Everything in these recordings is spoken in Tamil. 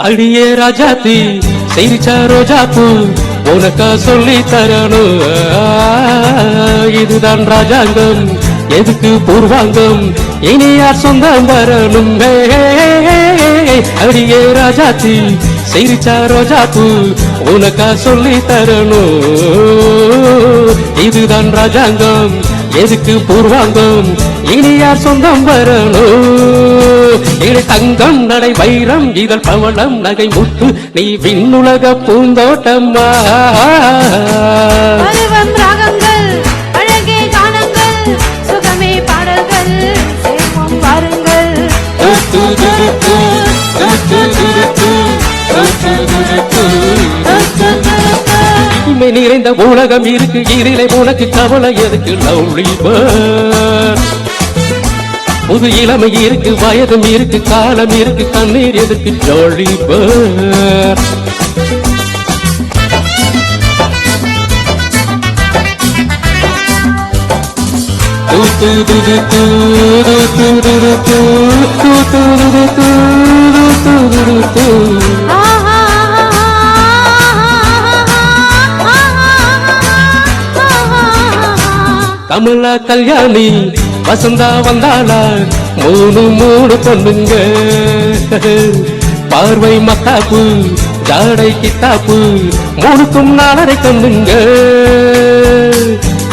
அடியே ராஜாத்தி சிரிச்சா ரோஜாப்பூ உனக்கா சொல்லி தரணும். இதுதான் ராஜாங்கம் எதுக்கு பூர்வாங்கம் இனி யார் சொந்தம் வரணும். அடியே ராஜாத்தி சிரிச்சா ரோஜாப்பூ உனக்கா சொல்லி தரணும். இதுதான் ராஜாங்கம் எதுக்கு பூர்வாங்கம் இனி யார் சொந்தம் வரணும். இனி தங்கம் நடை வைரம் இதழ் பவளம் நகை முத்து நீ விண்ணுலக பூந்தோட்டம்மா. ராகங்கள் அழகே கானங்கள் சுகமே பாடல்கள் சேர்வோம் வாருங்கள். இமை நிறைந்த உலகம் இருக்கு இதிலே உனக்கு கவலை எதுக்கு லவ்லி பேர்ட். புது இளமை இருக்கு வயதும் இருக்கு காலம் இருக்கு கண்ணீர் எதுக்கு ஜாலி பேர்ட். கமலா கல்யாணி வசந்தா வந்தாளா மூணு பொண்ணுங்க. பார்வை மத்தாப்பு ஜாடை கித்தாப்பு மூணுக்கும் நாளரை கண்ணுங்க.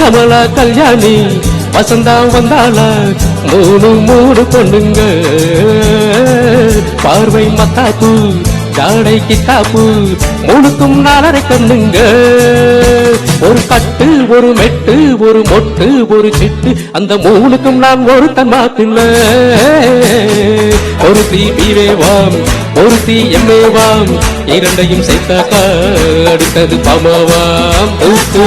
கமலா கல்யாணி வசந்தா வந்தாளா மூணு பொண்ணுங்க. பார்வை மத்தாப்பு ஜாடை கித்தாப்பு மூணுக்கும் நாளரை கண்ணுங்க. ஒரு கட்டு ஒரு மெட்டு ஒரு மொட்டு ஒரு சிட்டு அந்த மூணுக்கும் நான் ஒரு தன்மாப்பில்ல. ஒரு தீ பீவேவாம் ஒரு தீ எம்மேவாம் இரண்டையும் சேர்த்தாக்கா அடுத்தது பமவாம். தூ